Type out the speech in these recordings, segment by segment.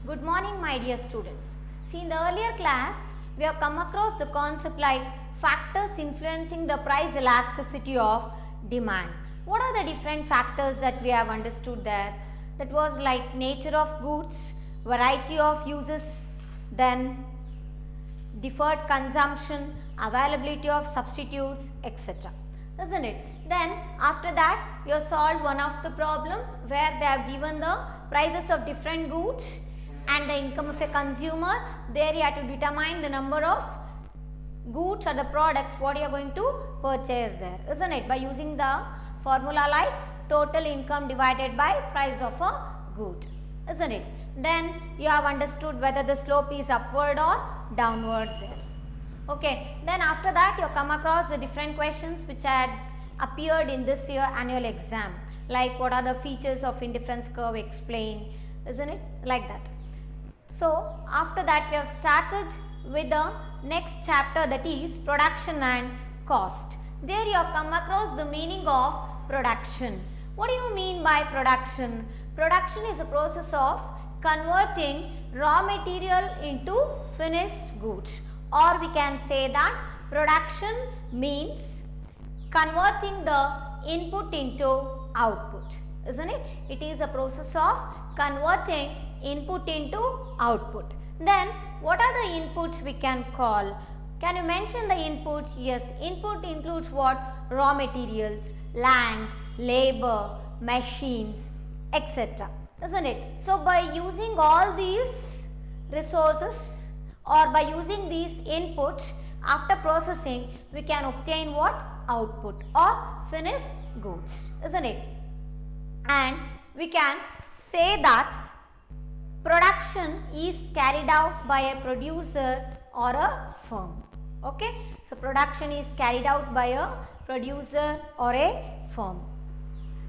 Good morning, my dear students. See, in the earlier class, we have come across the concept like factors influencing the price elasticity of demand. What are the different factors that we have understood there? That was like nature of goods, variety of uses, then deferred consumption, availability of substitutes, etc. Isn't it? Then after that, you have solved one of the problem where they have given the prices of different goods and the income of a consumer. There you have to determine the number of goods or the products what you are going to purchase there, isn't it? By using the formula like total income divided by price of a good, isn't it? Then you have understood whether the slope is upward or downward there. Okay, then after that you come across the different questions which had appeared in this year annual exam, like what are the features of indifference curve, explain, isn't it, like that. So after that we have started with the next chapter, that is production and cost. There you have come across the meaning of production. What do you mean by production? Production is a process of converting raw material into finished goods, or we can say that production means converting the input into output, isn't it? It is a process of converting input into output. Then what are the inputs we can call? Can you mention the input? Yes, input includes what? Raw materials, land, labor, machines, etc. Isn't it? So by using all these resources or by using these inputs, after processing we can obtain what? Output or finished goods, isn't it? And we can say that production is carried out by a producer or a firm. Okay, so production is carried out by a producer or a firm.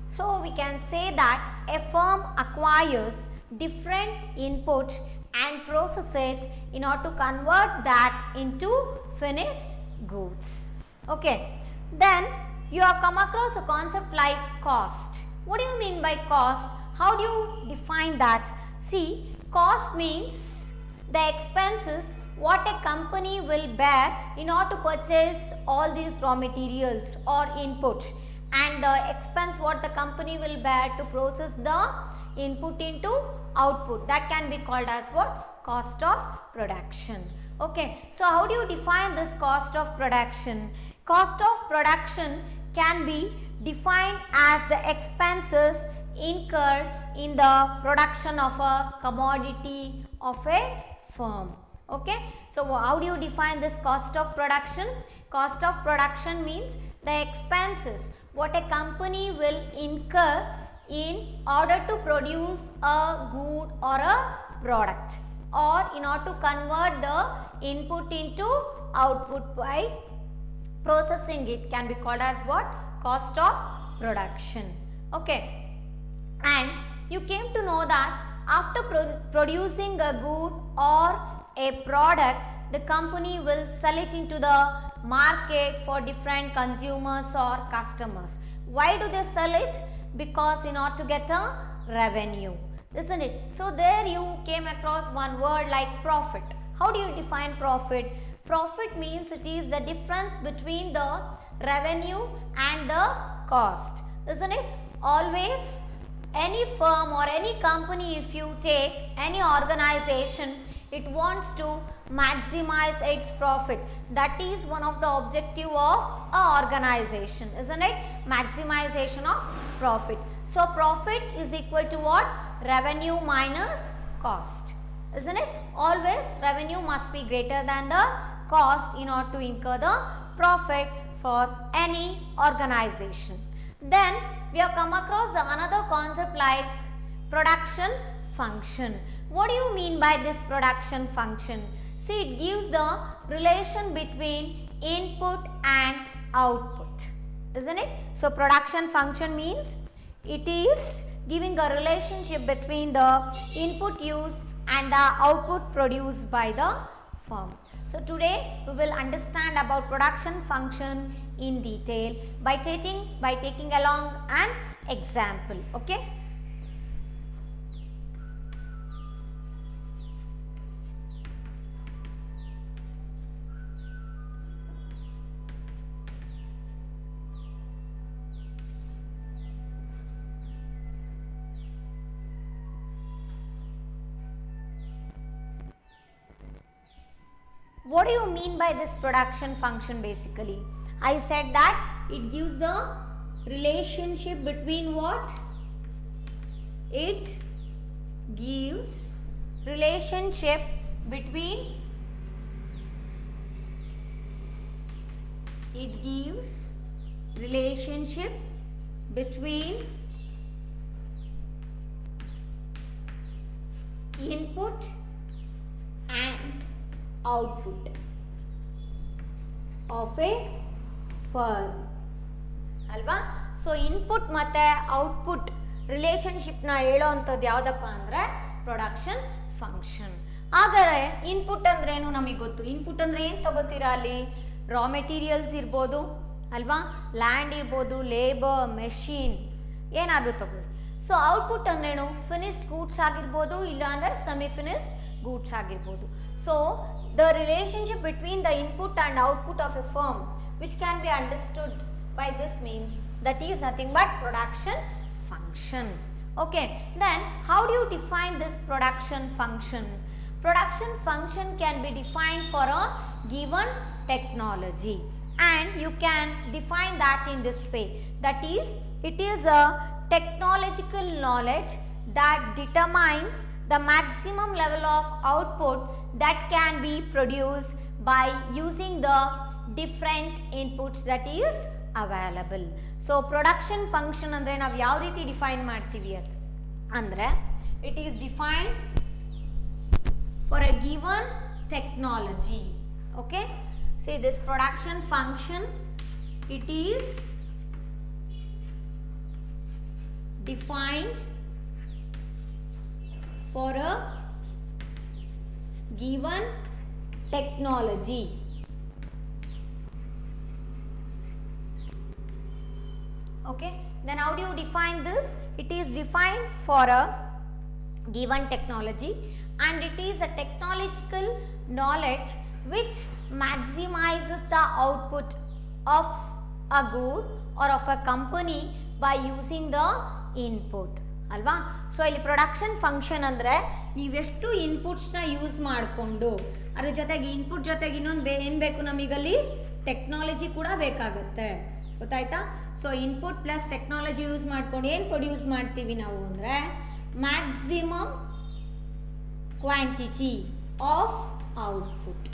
So we can say that a firm acquires different inputs and process it in order to convert that into finished goods. Okay, then you have come across a concept like cost. What do you mean by cost? How do you define that? See, cost means the expenses what a company will bear in order to purchase all these raw materials or input, and the expense what the company will bear to process the input into output, that can be called as what? Cost of production. Okay, so how do you define this cost of production? Cost of production can be defined as the expenses incurred in the production of a commodity of a firm. Okay, so how do you define this cost of production? Cost of production means the expenses what a company will incur in order to produce a good or a product, or in order to convert the input into output by processing it, can be called as what? Cost of production. Okay, and you came to know that after producing a good or a product, the company will sell it into the market for different consumers or customers. Why do they sell it? Because in order to get a revenue, isn't it? So there you came across one word like profit. How do you define profit? Profit means it is the difference between the revenue and the cost, isn't it? Always any firm or any company, if you take any organization, it wants to maximize its profit. That is one of the objective of a organization, isn't it? Maximization of profit. So profit is equal to what? Revenue minus cost, isn't it? Always revenue must be greater than the cost in order to incur the profit for any organization. Then we have come across another concept like production function. What do you mean by this production function? See, it gives the relation between input and output, isn't it? So production function means it is giving a relationship between the input used and the output produced by the firm. So today we will understand about production function in detail by taking along an example. Okay. What do you mean by this production function basically? I said that it gives a relationship between what? It gives relationship between input and output of a firm ಅಲ್ವಾ. So input ಮತ್ತು output ರಿಲೇಷನ್ಶಿಪ್ನ ಹೇಳೋವಂಥದ್ದು ಯಾವುದಪ್ಪ ಅಂದರೆ production function. ಹಾಗಾದರೆ input ಅಂದ್ರೇನು ನಮಗೆ ಗೊತ್ತು. Input ಅಂದರೆ ಏನು ತಗೋತೀರಾ ಅಲ್ಲಿ? ರಾ ಮೆಟೀರಿಯಲ್ಸ್ ಇರ್ಬೋದು ಅಲ್ವಾ, ಲ್ಯಾಂಡ್ ಇರ್ಬೋದು, ಲೇಬರ್, ಮೆಷಿನ್ ಏನಾದರೂ ತಗೊಳ್ಳಿ. ಸೊ ಔಟ್ಪುಟ್ ಅಂದ್ರೇನು? ಫಿನಿಶ್ಡ್ ಗೂಡ್ಸ್ ಆಗಿರ್ಬೋದು, ಇಲ್ಲಾಂದರೆ ಸೆಮಿ ಫಿನಿಶ್ಡ್ ಗೂಡ್ಸ್ ಆಗಿರ್ಬೋದು. So the relationship between the input and output of A firm which can be understood by this means that is nothing but production function. Okay, then how do you define this production function? Production function can be defined for a given technology, and you can define that in this way, that is it is a technological knowledge that determines the maximum level of output that can be produced by using the different inputs that is available. So production function ಅಂದರೆ ನಾವು ಯಾವ ರೀತಿ define ಮಾಡ್ತೀವಿ ಅಂದರೆ it is defined for a given technology. Okay, see this production function, it is defined for a given technology. Okay, then how do you define this? It is defined for a given technology, and it is a technological knowledge which maximizes the output of a good or of a company by using the input ಅಲ್ವಾ. So ಇಲ್ಲಿ production function ಅಂದರೆ ನೀವೆಷ್ಟು ಇನ್ಪುಟ್ಸ್ನ use ಮಾಡಿಕೊಂಡು ಅದ್ರ ಜೊತೆಗೆ input ಜೊತೆಗೆ ಇನ್ನೊಂದು ಏನು ಬೇಕು ನಮಗಲ್ಲಿ? ಟೆಕ್ನಾಲಜಿ ಕೂಡ ಬೇಕಾಗುತ್ತೆ, ಗೊತ್ತಾಯ್ತಾ. So input plus technology use ಮಾಡ್ಕೊಂಡು ಏನು ಪ್ರೊಡ್ಯೂಸ್ ಮಾಡ್ತೀವಿ ನಾವು ಅಂದರೆ maximum quantity of output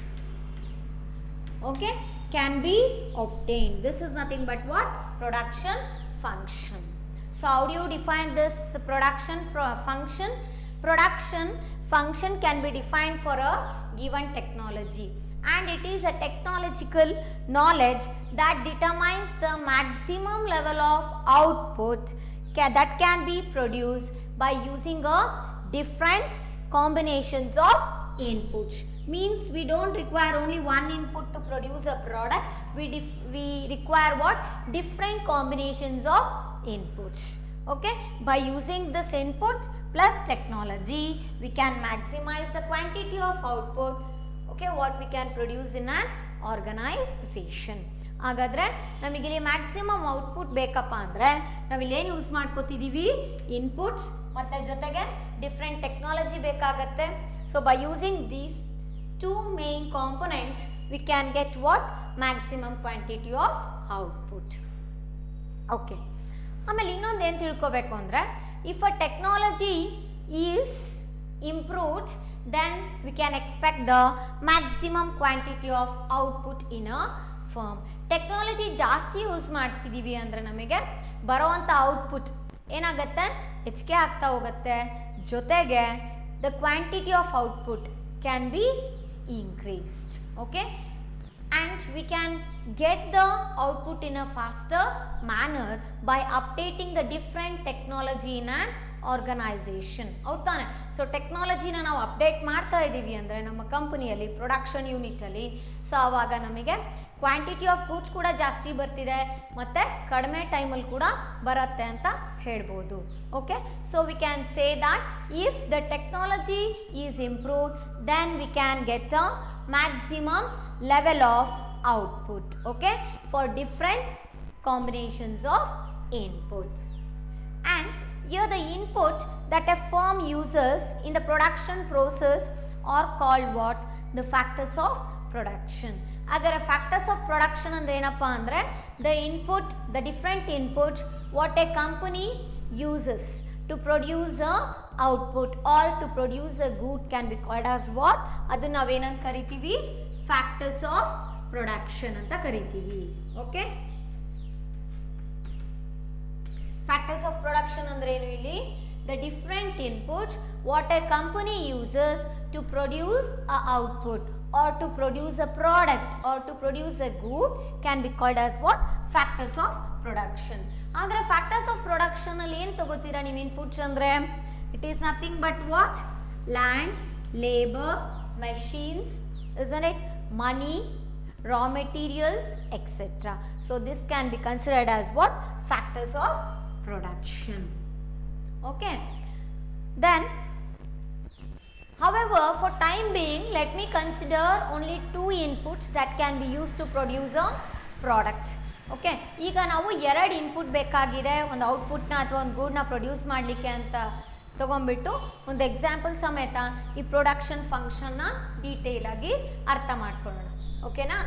okay can be obtained. This is nothing but what? Production function. So how do you define this production function? Production function can be defined for a given technology, and it is a technological knowledge that determines the maximum level of output that can be produced by using a different combinations of inputs. Means we don't require only one input to produce a product, we require what? Different combinations of inputs. Okay, by using this input plus technology we can maximize the quantity of output, okay, what we can produce in an organization. ಹಾಗಾದರೆ ನಮಗಿಲ್ಲಿ maximum output ಬೇಕಪ್ಪ ಅಂದರೆ ನಾವಿಲ್ಲಿ ಏನು use ಮಾಡ್ಕೋತಿದ್ದೀವಿ? Inputs ಮತ್ತು ಜೊತೆಗೆ different technology ಬೇಕಾಗತ್ತೆ. So by using these two main components we can get what? Maximum quantity of output. Okay, ಆಮೇಲೆ ಇನ್ನೊಂದು ಏನು ತಿಳ್ಕೋಬೇಕು ಅಂದರೆ if a technology is improved then we can expect the maximum quantity of output in a firm. Technology ಜಾಸ್ತಿ use ಮಾಡ್ತಿದ್ದೀವಿ ಅಂದರೆ ನಮಗೆ ಬರೋವಂಥ output ಏನಾಗುತ್ತೆ? ಹೆಚ್ಚಿಗೆ ಆಗ್ತಾ ಹೋಗುತ್ತೆ. ಜೊತೆಗೆ the quantity of output can be increased. Okay, and we can get the output in a faster manner by updating the different technology in an organization. ಹೌದಾನೆ. ಸೊ ಟೆಕ್ನಾಲಜಿನ ನಾವು ಅಪ್ಡೇಟ್ ಮಾಡ್ತಾ ಇದ್ದೀವಿ ಅಂದರೆ ನಮ್ಮ ಕಂಪನಿಯಲ್ಲಿ ಪ್ರೊಡಕ್ಷನ್ ಯೂನಿಟಲ್ಲಿ, ಸೊ ಆವಾಗ ನಮಗೆ ಕ್ವಾಂಟಿಟಿ ಆಫ್ ಗೂಡ್ಸ್ ಕೂಡ ಜಾಸ್ತಿ ಬರ್ತಿದೆ ಮತ್ತು ಕಡಿಮೆ ಟೈಮಲ್ಲಿ ಕೂಡ ಬರುತ್ತೆ ಅಂತ ಹೇಳ್ಬೋದು. Okay, so we can say that if the technology is improved then we can get a maximum level of output, okay, for different combinations of inputs. And here the input that a firm uses in the production process are called what? The factors of production. Agare factors of production andre enappa andre the input, the different input what a company uses to produce a output or to produce a good can be called as what? Adu navu enant karitivi factors of production anta karitivi. Okay, factors of production andre enu illi the different inputs what a company uses to produce a output or to produce a product or to produce a good can be called as what? Factors of production. Agre factors of production alli ಏನು ತಗೋತೀರಾ ನೀವು inputs ಅಂದ್ರೆ it is nothing but what? Land, labor, machines, isn't it? Money, raw materials, etc. So this can be considered as what? Factors of production. Okay, then however for time being let me consider only two inputs that can be used to produce a product. Okay, ಈಗ ನಾವು ಎರಡು input ಬೇಕಾಗಿದೆ ಒಂದು ಔಟ್ಪುಟ್ನ ಅಥವಾ ಒಂದು ಗೂಡ್ನ produce ಮಾಡಲಿಕ್ಕೆ ಅಂತ ತಗೊಂಡ್ಬಿಟ್ಟು ಒಂದು ಎಕ್ಸಾಂಪಲ್ ಸಮೇತ ಈ ಪ್ರೊಡಕ್ಷನ್ ಫಂಕ್ಷನ್ನ ಡೀಟೇಲ್ ಆಗಿ ಅರ್ಥ ಮಾಡ್ಕೊಳ್ಳೋಣ. ಓಕೆನಾ?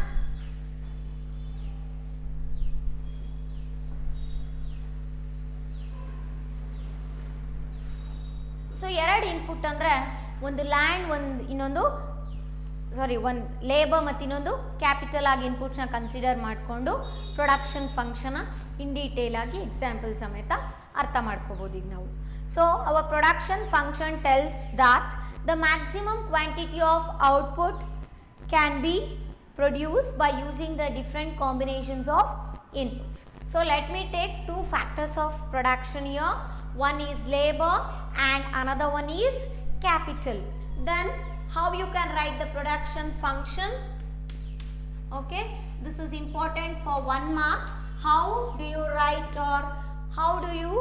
ಸೊ ಎರಡು ಇನ್ಪುಟ್ ಅಂದರೆ ಒಂದು ಲ್ಯಾಂಡ್, ಒಂದು ಲೇಬರ್ ಮತ್ತು ಇನ್ನೊಂದು ಕ್ಯಾಪಿಟಲ್ ಆಗಿ ಇನ್ಪುಟ್ಸ್ನ ಕನ್ಸಿಡರ್ ಮಾಡಿಕೊಂಡು ಪ್ರೊಡಕ್ಷನ್ ಫಂಕ್ಷನ್ನ ಇನ್ ಡೀಟೇಲ್ ಆಗಿ ಎಕ್ಸಾಂಪಲ್ ಸಮೇತ ಅರ್ಥ ಮಾಡ್ಕೋಬೋದು ಈಗ ನಾವು. So our production function tells that the maximum quantity of output can be produced by using the different combinations of inputs. So let me take two factors of production here. One is labor and another one is capital. Then how you can write the production function? Okay, this is important for 1 mark. How do you write or how do you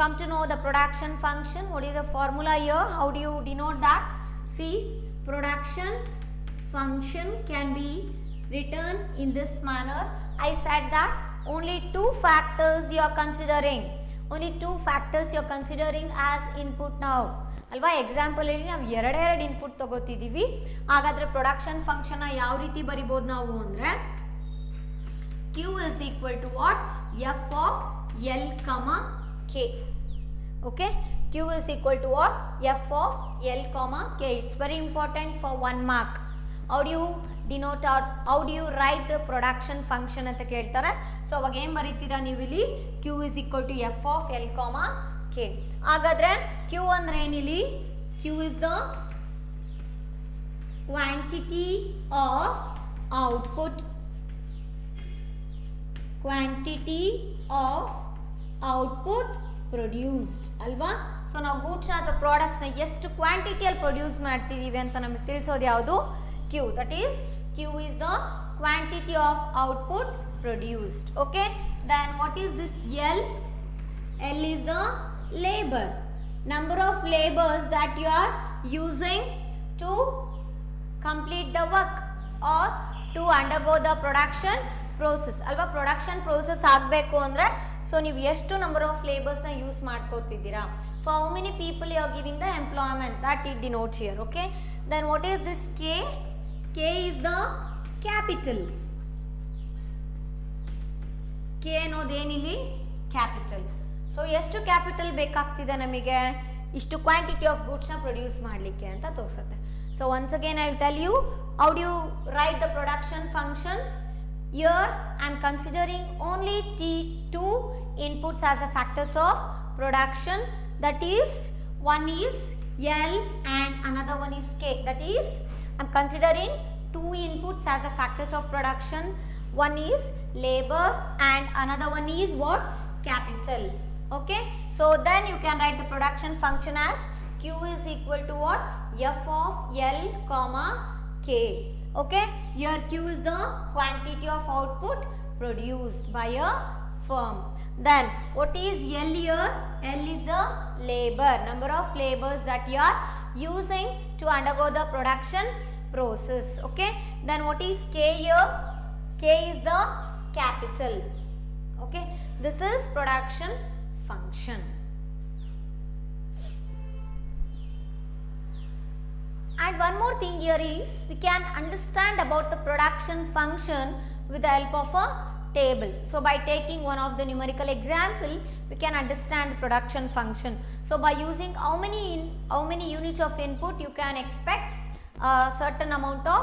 come to know the production function? What is the formula here? How do you denote that? See, production function can be written in this manner. I said that only two factors you are considering. Only two factors you are considering as input now. ಅಲ್ವಾ, example ಅಲ್ಲಿ ನಾವು ಎರಡೆರಡು input ತಗೋತಿದ್ದೀವಿ. ಹಾಗಾದರೆ production ಫಂಕ್ಷನ್ನ ಯಾವ ರೀತಿ ಬರಿಬೋದು ನಾವು ಅಂದರೆ Q is equal to what? F of L comma K. Okay, Q is equal to what? F of L comma K. It's very important for 1 mark. How do you denote or how do you write the production function ಅಂತ ಕೇಳ್ತಾರೆ. So ಅವಾಗ ಏನು ಬರೀತೀರಾ ನೀವು ಇಲ್ಲಿ? Q is equal to F of L comma K. ಹಾಗಾದರೆ Q ಅಂದರೆ ಏನಿಲ್ಲಿ? Q is the quantity of output. Quantity of output produced ಅಲ್ವಾ. So ನಾವು ಗೂಡ್ಸ್ನ ಅಥವಾ ಪ್ರಾಡಕ್ಟ್ಸ್ನ ಎಷ್ಟು ಕ್ವಾಂಟಿಟಿಯಲ್ಲಿ ಪ್ರೊಡ್ಯೂಸ್ ಮಾಡ್ತಿದ್ದೀವಿ ಅಂತ ನಮಗೆ ತಿಳಿಸೋದು ಯಾವುದು? Q. That is, Q is the quantity of output produced. Okay, then what is this L? L is the labor, number of labors that you are using to complete the work or to undergo the production process. ಅಲ್ವಾ, production process ಆಗಬೇಕು ಅಂದರೆ so ನೀವು ಎಷ್ಟು number of ಲೇಬರ್ಸ್ನ use ಮಾಡ್ಕೋತಿದ್ದೀರಾ. For how many people you are giving the employment, that it denotes here. Okay, then what is this K? K is the capital. K ಅನ್ನೋದೇನಿಲ್ಲಿ? Capital. So ಎಷ್ಟು capital ಬೇಕಾಗ್ತಿದೆ ನಮಗೆ ಇಷ್ಟು quantity of ಗೂಡ್ಸ್ನ produce ಮಾಡಲಿಕ್ಕೆ ಅಂತ ತೋರಿಸುತ್ತೆ. So once again I will tell you how do you write the production function. Here I am considering only two inputs as a factors of production, that is one is L and another one is K. That is I am considering two inputs as a factors of production. One is labor and another one is what? Capital. Okay, so then you can write the production function as Q is equal to what? F of L comma K. Okay, here Q is the quantity of output produced by a firm. Then what is L here? L is the labor, number of labors that you are using to undergo the production process. Okay, then what is K here? K is the capital. Okay, this is production function. And one more thing here is we can understand about the production function with the help of a table. So by taking one of the numerical example, we can understand the production function. So by using how many units of input, you can expect a certain amount of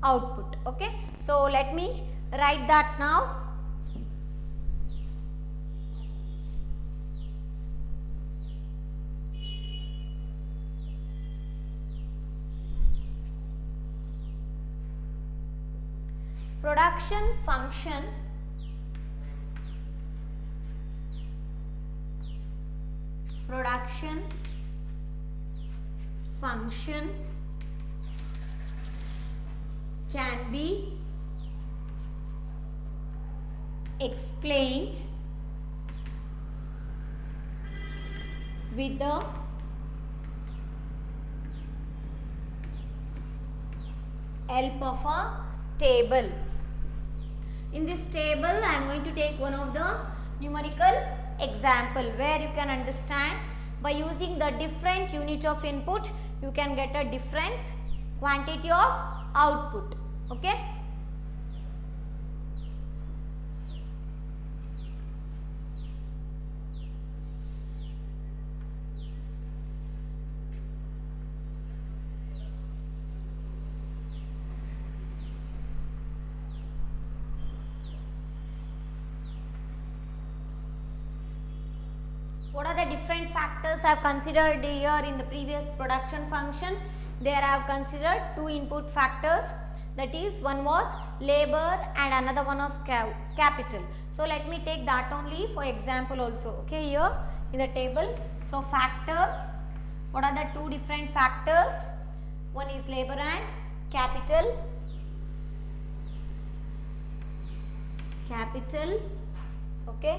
output. Okay. So let me write that now. Production function can be explained with the help of a table. In this table, I am going to take one of the numerical example where you can understand by using the different unit of input, you can get a different quantity of output. Okay. What are the different factors I have considered here in the previous production function? There I have considered two input factors, that is one was labor and another one was capital. So let me take that only for example also. Okay, here in the table. So factor, what are the two different factors? One is labor and capital. Okay,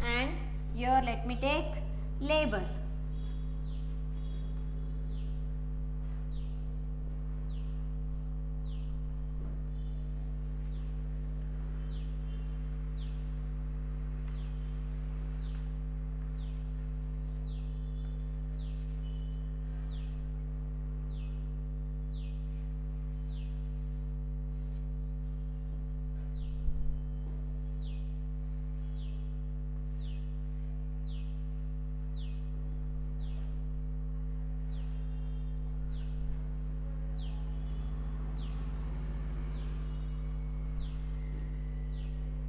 and here let me take labor.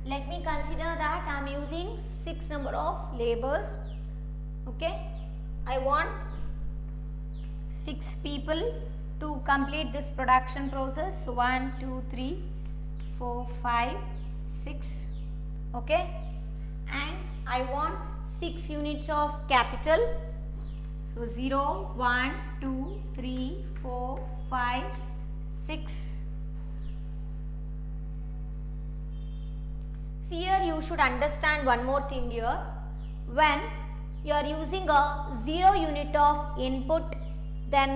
Let me consider that I am using 6 number of labors. Okay, I want 6 people to complete this production process. So 1, 2, 3, 4, 5, 6. Okay, and I want 6 units of capital. So 0, 1, 2, 3, 4, 5, 6. See, here you should understand one more thing here. When you are using a 0 unit of input, then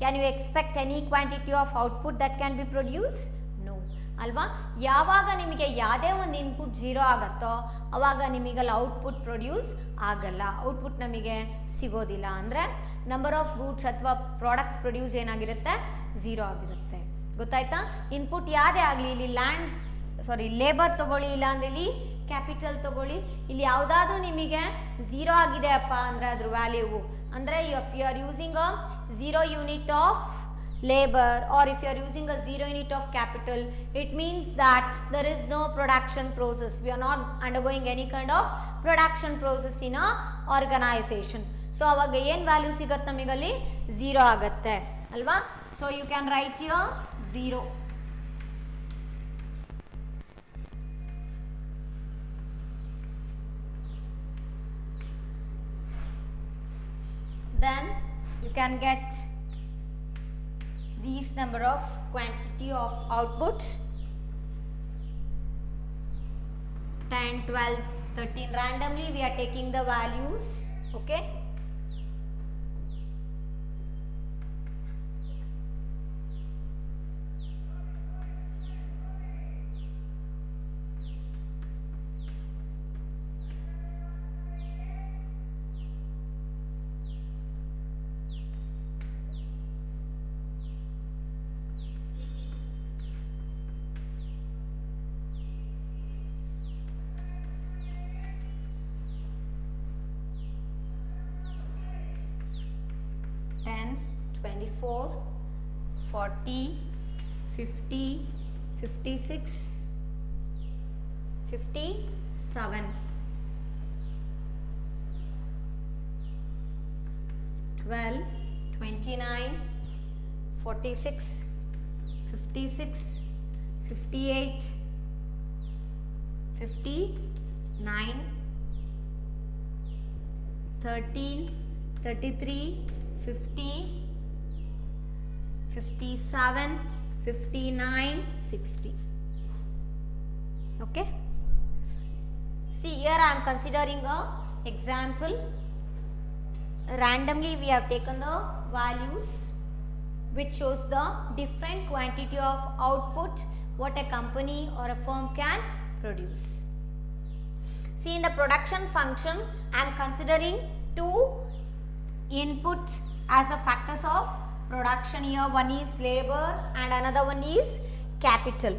can you expect any quantity of output that can be produced? No. ಅಲ್ವಾ ಯಾವಾಗ ನಿಮಗೆ ಯಾವುದೇ ಒಂದು input 0 ಆಗುತ್ತೋ ಆವಾಗ ನಿಮಗೆ output produce ಆಗಲ್ಲ, output ನಮಗೆ ಸಿಗೋದಿಲ್ಲ. ಅಂದರೆ ನಂಬರ್ ಆಫ್ ಗೂಡ್ಸ್ ಅಥವಾ ಪ್ರಾಡಕ್ಟ್ಸ್ ಪ್ರೊಡ್ಯೂಸ್ ಏನಾಗಿರುತ್ತೆ 0 ಆಗಿರುತ್ತೆ. ಗೊತ್ತಾಯ್ತಾ? ಇನ್ಪುಟ್ ಯಾವುದೇ ಆಗಲಿ, ಇಲ್ಲಿ ಲೇಬರ್ ತಗೊಳ್ಳಿ, ಇಲ್ಲಾಂದ್ರೆ ಇಲ್ಲಿ ಕ್ಯಾಪಿಟಲ್ ತಗೊಳ್ಳಿ, ಇಲ್ಲಿ ಯಾವುದಾದ್ರೂ ನಿಮಗೆ 0 ಆಗಿದೆ ಅಪ್ಪ ಅಂದರೆ ಅದ್ರ ವ್ಯಾಲ್ಯೂ ಅಂದರೆ if you are using a 0 unit of labor or if you are using a 0 unit of capital, it means that there is no production process. We are not undergoing any kind of production process in a organization. So aವಾಗ ಏನು value ಸಿಗುತ್ತೆ ನಮಗಲ್ಲಿ 0 ಆಗುತ್ತೆ ಅಲ್ವಾ. So you can write here 0. Then you can get these number of quantity of output 10, 12, 13 randomly we are taking the values. Okay, 24, 40, 50, 56, 57, 12, 29, 46, 56, 58, 59, 13, 33, 50, 57, 59, 60. Okay. See, here I am considering a example. Randomly we have taken the values which shows the different quantity of output what a company or a firm can produce. See, in the production function I am considering two input as a factors of production. Here one is labor and another one is capital.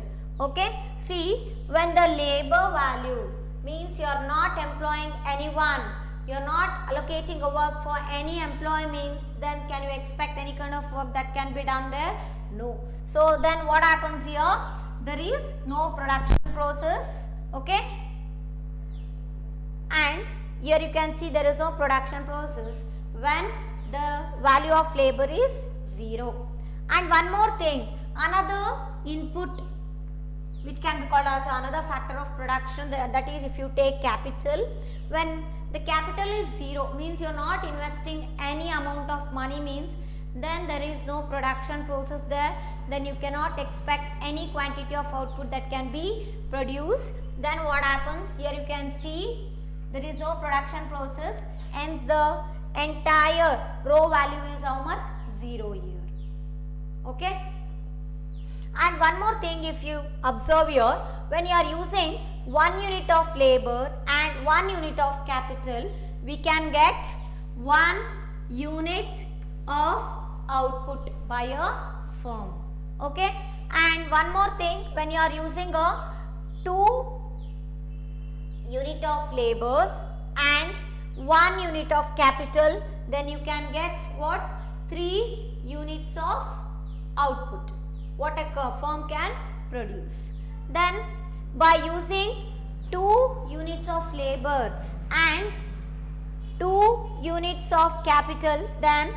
Okay. See, when the labor value means you are not employing anyone, you are not allocating a work for any employee, means then can you expect any kind of work that can be done there? No. So then what happens here? There is no production process. Okay. And here you can see there is no production process when the value of labor is 0. And one more thing, another input which can be called as another factor of production, that is if you take capital, when the capital is 0 means you are not investing any amount of money, means then there is no production process there, then you cannot expect any quantity of output that can be produced. Then what happens? Here you can see there is no production process, hence the entire row value is how much? 0 here. Okay. And one more thing, if you observe here, when you are using 1 unit of labor and 1 unit of capital, we can get 1 unit of output by a firm. Okay. And one more thing, when you are using a 2 unit of labors and 1 unit of capital, then you can get what? 3 units of output what a firm can produce. Then by using 2 units of labor and 2 units of capital, then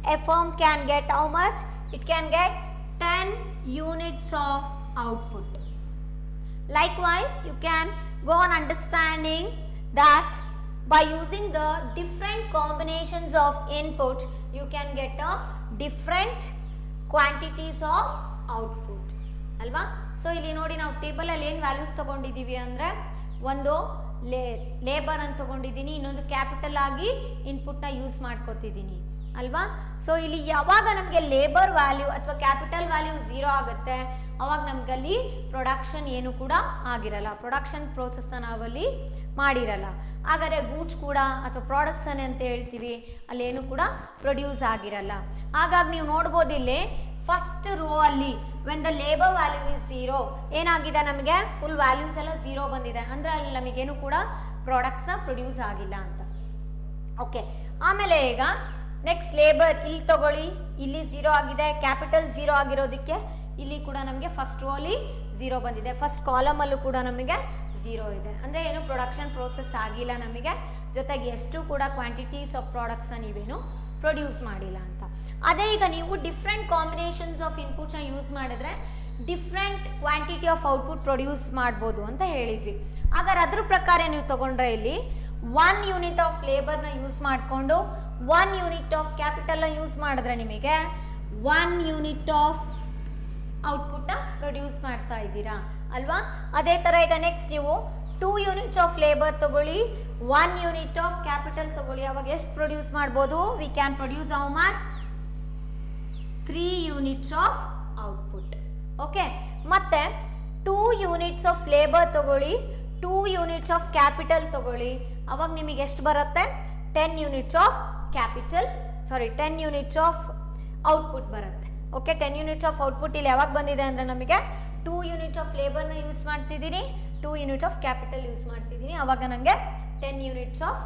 a firm can get how much? It can get 10 units of output. Likewise, you can go on understanding that by using the different combinations of input, you can get a different quantities of output. ಅಲ್ವಾ? So ಇಲ್ಲಿ ನೋಡಿ ನಾವು table ಅಲ್ಲಿ ಏನು values ತಗೊಂಡಿದ್ದೀವಿ ಅಂದರೆ, ಒಂದು labour ಅಂತ ತಗೊಂಡಿದ್ದೀನಿ, ಇನ್ನೊಂದು ಕ್ಯಾಪಿಟಲ್ ಆಗಿ ಇನ್ಪುಟ್ನ ಯೂಸ್ ಮಾಡ್ಕೋತಿದ್ದೀನಿ ಅಲ್ವಾ. ಸೊ ಇಲ್ಲಿ ಯಾವಾಗ ನಮಗೆ ಲೇಬರ್ ವ್ಯಾಲ್ಯೂ ಅಥವಾ ಕ್ಯಾಪಿಟಲ್ ವ್ಯಾಲ್ಯೂ 0 ಆಗುತ್ತೆ, ಅವಾಗ ನಮಗಲ್ಲಿ ಪ್ರೊಡಕ್ಷನ್ ಏನು ಕೂಡ ಆಗಿರಲ್ಲ, ಪ್ರೊಡಕ್ಷನ್ ಪ್ರೋಸೆಸ್ನ ನಾವಲ್ಲಿ ಮಾಡಿರಲ್ಲ. ಹಾಗಾದರೆ ಗೂಡ್ಸ್ ಕೂಡ ಅಥವಾ ಪ್ರಾಡಕ್ಟ್ಸ್ ಅಂತ ಹೇಳ್ತೀವಿ, ಅಲ್ಲೇನು ಕೂಡ ಪ್ರೊಡ್ಯೂಸ್ ಆಗಿರಲ್ಲ. ಹಾಗಾಗಿ ನೀವು ನೋಡ್ಬೋದು ಇಲ್ಲಿ ಫಸ್ಟ್ ರೋ ಅಲ್ಲಿ when the labour value is 0 ಏನಾಗಿದೆ, ನಮಗೆ ಫುಲ್ ವ್ಯಾಲ್ಯೂಸ್ ಎಲ್ಲ 0 ಬಂದಿದೆ, ಅಂದರೆ ಅಲ್ಲಿ ನಮಗೇನು ಕೂಡ ಪ್ರಾಡಕ್ಟ್ಸ್ನ ಪ್ರೊಡ್ಯೂಸ್ ಆಗಿಲ್ಲ ಅಂತ. ಓಕೆ. ಆಮೇಲೆ ಈಗ ನೆಕ್ಸ್ಟ್ ಲೇಬರ್ ಇಲ್ಲಿ ತಗೊಳ್ಳಿ, ಇಲ್ಲಿ 0 ಆಗಿದೆ, ಕ್ಯಾಪಿಟಲ್ 0 ಆಗಿರೋದಕ್ಕೆ ಇಲ್ಲಿ ಕೂಡ ನಮಗೆ ಫಸ್ಟ್ ರೋ ಅಲ್ಲಿ 0 ಬಂದಿದೆ, ಫಸ್ಟ್ ಕಾಲಮಲ್ಲೂ ಕೂಡ ನಮಗೆ 0 ಇದೆ, ಅಂದರೆ ಏನು ಪ್ರೊಡಕ್ಷನ್ ಪ್ರೋಸೆಸ್ ಆಗಿಲ್ಲ ನಮಗೆ, ಜೊತೆಗೆ ಎಷ್ಟು ಕೂಡ ಕ್ವಾಂಟಿಟೀಸ್ ಆಫ್ ಪ್ರಾಡಕ್ಟ್ಸ್ನ ನೀವೇನು ಪ್ರೊಡ್ಯೂಸ್ ಮಾಡಿಲ್ಲ ಅಂತ. ಅದೇ ಈಗ ನೀವು ಡಿಫ್ರೆಂಟ್ ಕಾಂಬಿನೇಷನ್ಸ್ ಆಫ್ ಇನ್ಪುಟ್ಸ್ನ ಯೂಸ್ ಮಾಡಿದ್ರೆ different quantity of output produce ಮಾಡ್ಬೋದು ಅಂತ ಹೇಳಿದ್ವಿ. ಹಾಗಾದ್ರೆ ಅದ್ರ ಪ್ರಕಾರ ನೀವು ತಗೊಂಡ್ರೆ ಇಲ್ಲಿ 1 ಯೂನಿಟ್ ಆಫ್ ಲೇಬರ್ನ ಯೂಸ್ ಮಾಡಿಕೊಂಡು 1 ಯೂನಿಟ್ ಆಫ್ ಕ್ಯಾಪಿಟಲ್ನ ಯೂಸ್ ಮಾಡಿದ್ರೆ ನಿಮಗೆ 1 ಯೂನಿಟ್ ಆಫ್ ಔಟ್ಪುಟ್ನ ಪ್ರೊಡ್ಯೂಸ್ ಮಾಡ್ತಾ ಇದ್ದೀರಾ ಅಲ್ವಾ. ಅದೇ ಥರ ಈಗ ನೆಕ್ಸ್ಟ್ ನೀವು 2 ಯೂನಿಟ್ಸ್ ಆಫ್ ಲೇಬರ್ ತಗೊಳ್ಳಿ, 1 ಯೂನಿಟ್ ಆಫ್ ಕ್ಯಾಪಿಟಲ್ ತಗೊಳ್ಳಿ, ಅವಾಗ ಎಷ್ಟು ಪ್ರೊಡ್ಯೂಸ್ ಮಾಡ್ಬೋದು? We can produce how much? 3 units of output. Okay. ಮತ್ತೆ 2 ಯೂನಿಟ್ಸ್ ಆಫ್ ಲೇಬರ್ ತಗೊಳ್ಳಿ, 2 ಯೂನಿಟ್ಸ್ ಆಫ್ ಕ್ಯಾಪಿಟಲ್ ತಗೊಳ್ಳಿ, ಅವಾಗ ನಿಮಗೆ ಎಷ್ಟು ಬರುತ್ತೆ? 10 units of capital, sorry 10 units of output ಬರುತ್ತೆ. ಓಕೆ. 10 ಯೂನಿಟ್ಸ್ ಆಫ್ ಔಟ್ಪುಟ್ ಇಲ್ಲಿ ಯಾವಾಗ ಬಂದಿದೆ ಅಂದರೆ ನಮಗೆ 2 ಯೂನಿಟ್ಸ್ ಆಫ್ ಲೇಬರ್ನ ಯೂಸ್ ಮಾಡ್ತಿದ್ದೀನಿ, 2 ಯೂನಿಟ್ಸ್ ಆಫ್ ಕ್ಯಾಪಿಟಲ್ ಯೂಸ್ ಮಾಡ್ತಿದ್ದೀನಿ, ಆವಾಗ ನನಗೆ 10 ಯೂನಿಟ್ಸ್ ಆಫ್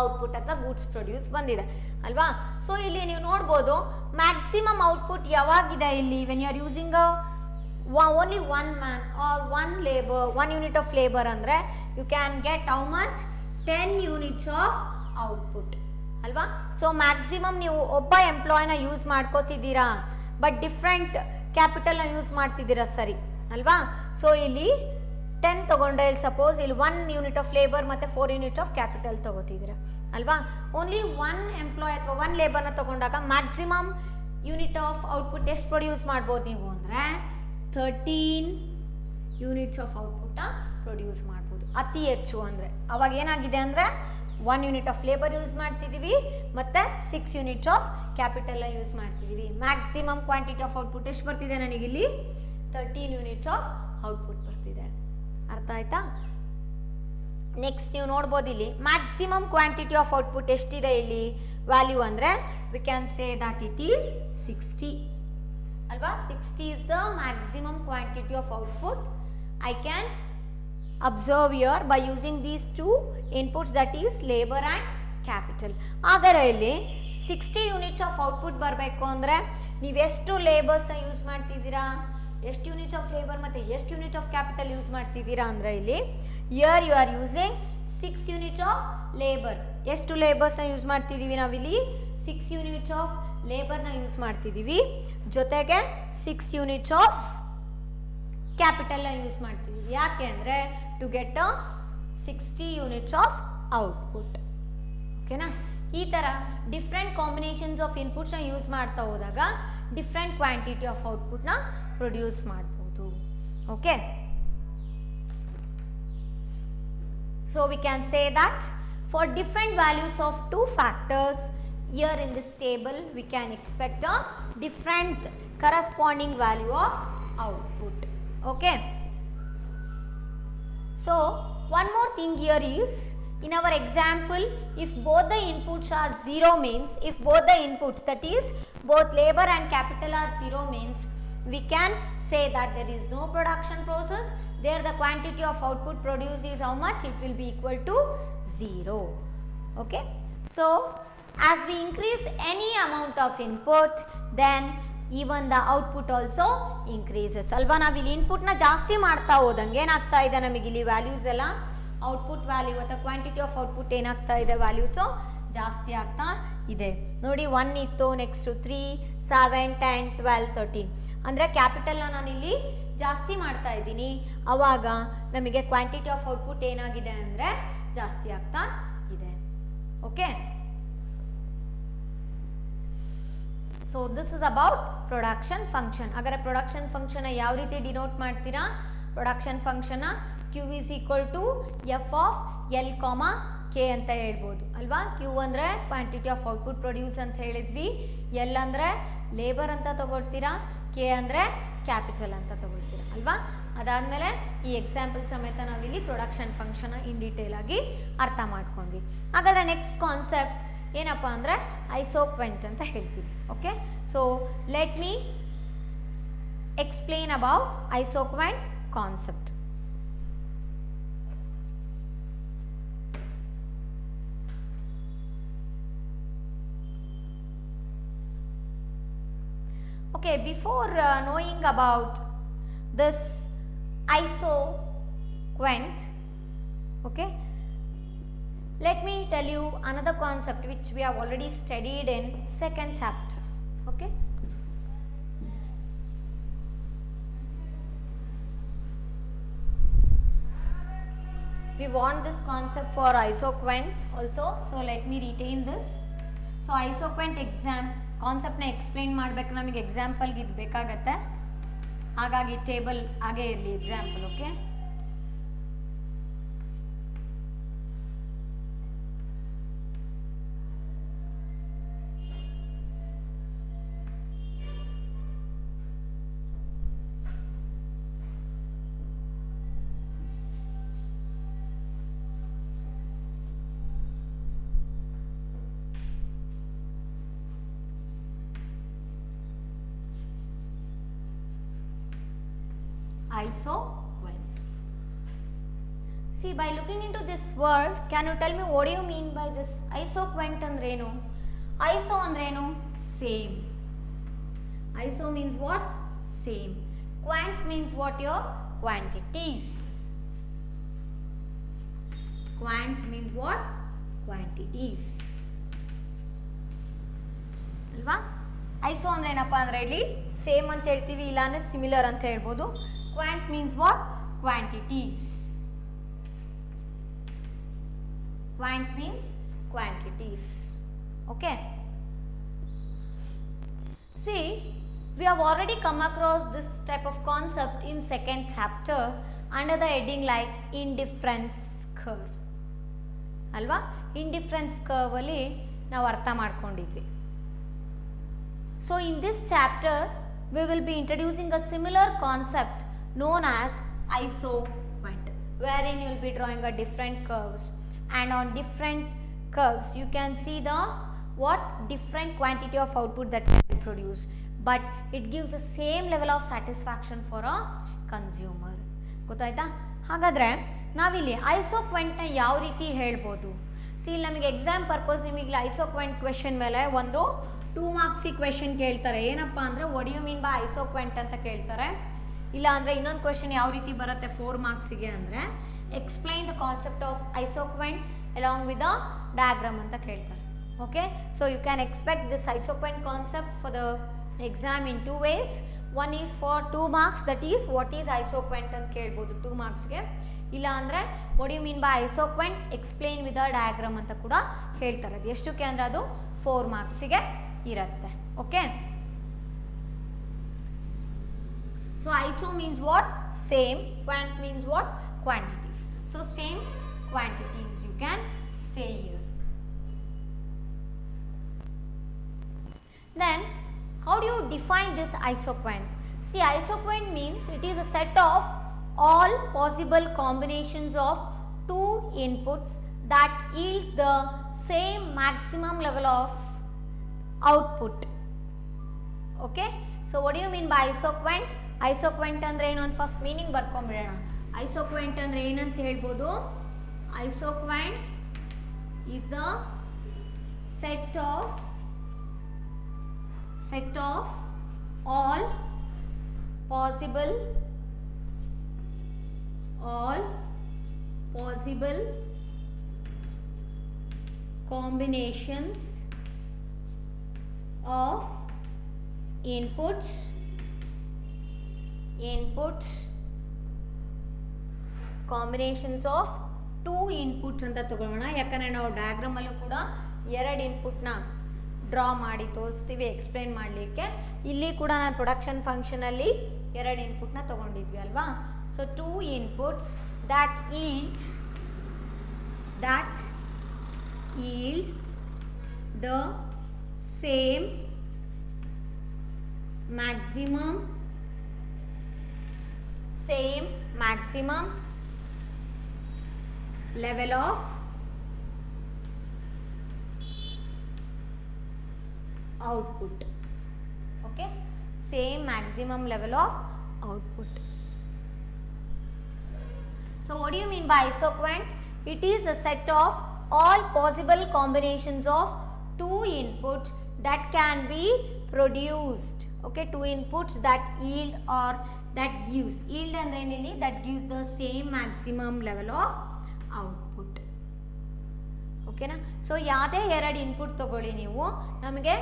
ಔಟ್ಪುಟ್ ಅಥವಾ ಗೂಡ್ಸ್ ಪ್ರೊಡ್ಯೂಸ್ ಬಂದಿದೆ ಅಲ್ವಾ. ಸೊ ಇಲ್ಲಿ ನೀವು ನೋಡ್ಬೋದು ಮ್ಯಾಕ್ಸಿಮಮ್ ಔಟ್ಪುಟ್ ಯಾವಾಗಿದೆ ಇಲ್ಲಿ when you are using only one man or one labour, one unit of labour ಅಂದರೆ you can get how much 10 units of output ಅಲ್ವಾ. ಸೊ ಮ್ಯಾಕ್ಸಿಮಮ್ ನೀವು ಒಬ್ಬ ಎಂಪ್ಲಾಯ್ನ ಯೂಸ್ ಮಾಡ್ಕೋತಿದ್ದೀರಾ ಬಟ್ ಡಿಫ್ರೆಂಟ್ ಕ್ಯಾಪಿಟಲ್ನ ಯೂಸ್ ಮಾಡ್ತಿದ್ದೀರಾ ಸರಿ ಅಲ್ವಾ. ಸೊ ಇಲ್ಲಿ 10 ತಗೊಂಡ್ರೆ ಇಲ್ಲಿ ಸಪೋಸ್ ಇಲ್ಲಿ 1 ಯೂನಿಟ್ ಆಫ್ ಲೇಬರ್ ಮತ್ತು 4 ಯೂನಿಟ್ ಆಫ್ ಕ್ಯಾಪಿಟಲ್ ತಗೋತಿದ್ದೀರಾ ಅಲ್ವಾ. ಓನ್ಲಿ 1 ಎಂಪ್ಲಾಯ್ ಅಥವಾ 1 ಲೇಬರ್ನ ತಗೊಂಡಾಗ ಮ್ಯಾಕ್ಸಿಮಮ್ ಯೂನಿಟ್ ಆಫ್ ಔಟ್ಪುಟ್ ಎಷ್ಟು ಪ್ರೊಡ್ಯೂಸ್ ಮಾಡ್ಬೋದು ನೀವು ಅಂದರೆ 13 ಯೂನಿಟ್ಸ್ ಆಫ್ ಔಟ್ಪುಟ್ನ ಪ್ರೊಡ್ಯೂಸ್ ಮಾಡ್ಬೋದು ಅತಿ ಹೆಚ್ಚು ಅಂದರೆ. ಅವಾಗ ಏನಾಗಿದೆ ಅಂದರೆ 1 ಯೂನಿಟ್ ಆಫ್ ಲೇಬರ್ ಯೂಸ್ ಮಾಡ್ತಿದ್ದೀವಿ ಮತ್ತು 6 ಯೂನಿಟ್ಸ್ ಆಫ್ ಕ್ಯಾಪಿಟಲ್ನ ಯೂಸ್ ಮಾಡ್ತಿದ್ದೀವಿ. ಮ್ಯಾಕ್ಸಿಮಮ್ ಕ್ವಾಂಟಿಟಿ ಆಫ್ ಔಟ್ಪುಟ್ ಎಷ್ಟು ಬರ್ತಿದೆ ನನಗಿಲ್ಲಿ 13 ಯೂನಿಟ್ಸ್ ಆಫ್ ಔಟ್ಪುಟ್ ಬರ್ತಿದೆ. ಅರ್ಥ ಆಯ್ತಾ. ನೆಕ್ಸ್ಟ್ ನೀವು ನೋಡ್ಬೋದು ಇಲ್ಲಿ ಮ್ಯಾಕ್ಸಿಮಮ್ ಕ್ವಾಂಟಿಟಿ ಆಫ್ ಔಟ್ಪುಟ್ ಎಷ್ಟಿದೆ ಇಲ್ಲಿ ವ್ಯಾಲ್ಯೂ ಅಂದರೆ V can say that it is 60 ಅಲ್ವಾ. 60 is the maximum quantity of output I can observe here by using these two inputs, that is labor and capital. ಹಾಗಾದರೆ ಇಲ್ಲಿ 60 units of output ಬರಬೇಕು ಅಂದರೆ ನೀವೆಷ್ಟು ಲೇಬರ್ಸ್ನ use ಮಾಡ್ತಿದ್ದೀರಾ, ಎಷ್ಟು units of labour ಮತ್ತು ಎಷ್ಟು ಯೂನಿಟ್ ಆಫ್ ಕ್ಯಾಪಿಟಲ್ ಯೂಸ್ ಮಾಡ್ತಿದ್ದೀರಾ ಅಂದರೆ ಇಲ್ಲಿ here you are using 6 units of labour. ಎಷ್ಟು ಲೇಬರ್ಸ್ನ ಯೂಸ್ ಮಾಡ್ತಿದ್ದೀವಿ ನಾವಿಲ್ಲಿ 6 ಯೂನಿಟ್ಸ್ ಆಫ್ ಲೇಬರ್ನ ಯೂಸ್ ಮಾಡ್ತಿದ್ದೀವಿ, ಜೊತೆಗೆ 6 ಯೂನಿಟ್ಸ್ ಆಫ್ ಕ್ಯಾಪಿಟಲ್ನ ಯೂಸ್ ಮಾಡ್ತಿದ್ದೀವಿ. ಯಾಕೆ ಅಂದರೆ to get 60 units of output. ಓಕೆನಾ. ಈ ಥರ ಡಿಫ್ರೆಂಟ್ ಕಾಂಬಿನೇಷನ್ಸ್ ಆಫ್ ಇನ್ಪುಟ್ಸ್ನ ಯೂಸ್ ಮಾಡ್ತಾ ಹೋದಾಗ ಡಿಫ್ರೆಂಟ್ ಕ್ವಾಂಟಿಟಿ ಆಫ್ ಔಟ್ಪುಟ್ನ ಪ್ರೊಡ್ಯೂಸ್ ಮಾಡ್ಬೋದು. Okay. So we can say that for different values of 2 factors here in this table we can expect a different corresponding value of output. Okay. So one more thing here is in our example if both the inputs are 0 means, if both the inputs that is both labor and capital are 0 means we can say that there is no production process, there the quantity of output produced is how much, it will be equal to 0. Okay. So as we increase any amount of input then even the output also increases ಅಲ್ವಾ. ನಾವಿಲ್ಲಿ ಇನ್ಪುಟ್ನ ಜಾಸ್ತಿ ಮಾಡ್ತಾ ಹೋದಂಗೆ ಏನಾಗ್ತಾ ಇದೆ ನಮಗಿಲ್ಲಿ values ಎಲ್ಲ output value ಅಥವಾ ಕ್ವಾಂಟಿಟಿ ಆಫ್ ಔಟ್ಪುಟ್ ಏನಾಗ್ತಾ ಇದೆ ವ್ಯಾಲ್ಯೂಸು ಜಾಸ್ತಿ ಆಗ್ತಾ ಇದೆ ನೋಡಿ. 1 ಇತ್ತು, ನೆಕ್ಸ್ಟು 3, 7, 10, 12, 13 ಅಂದರೆ ಕ್ಯಾಪಿಟಲ್ನ ನಾನಿಲ್ಲಿ ಜಾಸ್ತಿ ಮಾಡ್ತಾ ಇದ್ದೀನಿ, ಆವಾಗ ನಮಗೆ ಕ್ವಾಂಟಿಟಿ ಆಫ್ ಔಟ್ಪುಟ್ ಏನಾಗಿದೆ ಅಂದರೆ ಜಾಸ್ತಿ ಆಗ್ತಾ ಇದೆ. Okay. So this is about production function. ಹಾಗಾದರೆ ಪ್ರೊಡಕ್ಷನ್ ಫಂಕ್ಷನ್ನ ಯಾವ ರೀತಿ ಡಿನೋಟ್ ಮಾಡ್ತೀರಾ, ಪ್ರೊಡಕ್ಷನ್ ಫಂಕ್ಷನ್ನ Q is equal to F of L, K ಅಂತ ಹೇಳ್ಬೋದು ಅಲ್ವಾ. Q ಅಂದರೆ ಕ್ವಾಂಟಿಟಿ ಆಫ್ ಔಟ್ಪುಟ್ ಪ್ರೊಡ್ಯೂಸ್ ಅಂತ ಹೇಳಿದ್ವಿ, L ಅಂದರೆ ಲೇಬರ್ ಅಂತ ತಗೊಳ್ತೀರಾ, K ಅಂದರೆ ಕ್ಯಾಪಿಟಲ್ ಅಂತ ತಗೊಳ್ತೀರಾ ಅಲ್ವಾ. ಅದಾದಮೇಲೆ ಈ ಎಕ್ಸಾಂಪಲ್ ಸಮೇತ ನಾವಿಲ್ಲಿ ಪ್ರೊಡಕ್ಷನ್ ಫಂಕ್ಷನ್ನ ಇನ್ ಡೀಟೇಲ್ ಆಗಿ ಅರ್ಥ ಮಾಡ್ಕೊಂಡ್ವಿ. ಹಾಗಾದರೆ ನೆಕ್ಸ್ಟ್ ಕಾನ್ಸೆಪ್ಟ್ ಏನಪ್ಪ ಅಂದರೆ ಐಸೋಕ್ವೆಂಟ್ ಅಂತ ಹೇಳ್ತೀವಿ. Okay. So let me explain about isoquant concept. Okay, before knowing about this isoquant, okay, let me tell you another concept which we have already studied in second chapter. Okay. We want this concept for isoquant also, so let me retain this. So isoquant ಕಾನ್ಸೆಪ್ಟ್ನ explain ಮಾಡಬೇಕು ನಮಗೆ ಎಕ್ಸಾಂಪಲ್ಗೆ ಇದು ಬೇಕಾಗತ್ತೆ, ಹಾಗಾಗಿ table ಹಾಗೇ ಇರಲಿ example. Okay. Isoquant. See, by looking into this word, can you tell me what do you mean by this? Isoquant ಅಂದ್ರೇನು? Iso ಅಂದ್ರೇನು? Same. Iso means what? Same. Quant means what? Your quantities. Quant means what? Quantities. ಅಲ್ವಾ? Iso ಅಂದ್ರೆ ಏನಪ್ಪ ಅಂದರೆ ಇಲ್ಲಿ same ಅಂತ ಹೇಳ್ತೀವಿ, ಇಲ್ಲ ಅಂದರೆ ಸಿಮಿಲರ್ ಅಂತ ಹೇಳ್ಬೋದು. Quant means what? Quantities. Quant means quantities. Okay. See, we have already come across this type of concept in second chapter under the heading like indifference curve. Alva? Indifference curve ಅಲ್ಲಿ ನಾವು ಅರ್ಥ ಮಾಡ್ಕೊಂಡಿದ್ವಿ. So in this chapter we will be introducing a similar concept known as isoquant, wherein you will be drawing a different curves, and on different curves you can see the what different quantity of output that can be produced, but it gives the same level of satisfaction for a consumer. ಗೊತ್ತಾಯ್ತಾ? ಹಾಗಾದರೆ ನಾವಿಲ್ಲಿ ಐಸೋಕ್ವೆಂಟ್ನ ಯಾವ ರೀತಿ ಹೇಳ್ಬೋದು? C, ನಮಗೆ exam purpose ನಿಮಗೆ ಐಸೋಕ್ವೆಂಟ್ question ಮೇಲೆ ಒಂದು 2 ಮಾರ್ಕ್ಸಿ ಕ್ವೆಶನ್ ಕೇಳ್ತಾರೆ. ಏನಪ್ಪ ಅಂದರೆ ವಾಟ್ ಯು ಮೀನ್ ಬೈ ಐಸೋಕ್ವೆಂಟ್ ಅಂತ ಕೇಳ್ತಾರೆ. ಇಲ್ಲ ಅಂದರೆ ಇನ್ನೊಂದು ಕ್ವೆಶನ್ ಯಾವ ರೀತಿ ಬರುತ್ತೆ 4 ಮಾರ್ಕ್ಸಿಗೆ ಅಂದರೆ explain the concept of isoquant along with the diagram ಅಂತ ಕೇಳ್ತಾರೆ. Okay, so you can expect this isoquant concept for the exam in 2 ways. One is for 2 marks, that is what is isoquant ಅಂತ ಕೇಳ್ಬೋದು 2 ಮಾರ್ಕ್ಸ್ಗೆ. ಇಲ್ಲ ಅಂದರೆ what do you mean by isoquant, explain with the diagram ಅಂತ ಕೂಡ ಹೇಳ್ತಾರೆ. ಅದು ಎಷ್ಟಕ್ಕೆ ಅಂದರೆ ಅದು 4 ಮಾರ್ಕ್ಸಿಗೆ ಇರುತ್ತೆ. Okay, so iso means what? Same. Quant means what? Quantities. So same quantities you can say here. Then how do you define this isoquant? See, isoquant means it is a set of all possible combinations of 2 inputs that yields the same maximum level of output. Okay, so what do you mean by isoquant? Isoquant ಅಂದ್ರೆ ಏನು ಅಂತ first meaning ಬರ್ಕೊಂಡ್ಬಿಡೋಣ. ಐಸೋಕ್ವೆಂಟ್ ಅಂದರೆ ಏನಂತ ಹೇಳ್ಬೋದು? Isoquant is the set of all possible combinations of inputs combinations of 2 inputs ಅಂತ ತಗೊಳ್ಳೋಣ. ಯಾಕಂದರೆ ನಾವು ಡಯಾಗ್ರಾಮಲ್ಲೂ ಕೂಡ 2 ಇನ್ಪುಟ್ನ ಡ್ರಾ ಮಾಡಿ ತೋರಿಸ್ತೀವಿ ಎಕ್ಸ್ಪ್ಲೈನ್ ಮಾಡಲಿಕ್ಕೆ. ಇಲ್ಲಿ ಕೂಡ ನಾನು ಪ್ರೊಡಕ್ಷನ್ ಫಂಕ್ಷನಲ್ಲಿ 2 ಇನ್ಪುಟ್ನ ತೊಗೊಂಡಿದ್ವಿ ಅಲ್ವಾ. So 2 inputs that yield the same maximum level of output. Okay, same maximum level of output. So what do you mean by isoquant? It is a set of all possible combinations of 2 inputs that can be produced. Okay, 2 inputs that yield or that gives, yield ಅಂದ್ರೆ ಏನಿಲ್ಲಿ, that gives the same maximum level of output. ಓಕೆನಾ? So ಯಾವುದೇ 2 input ತಗೊಳ್ಳಿ ನೀವು, ನಮಗೆ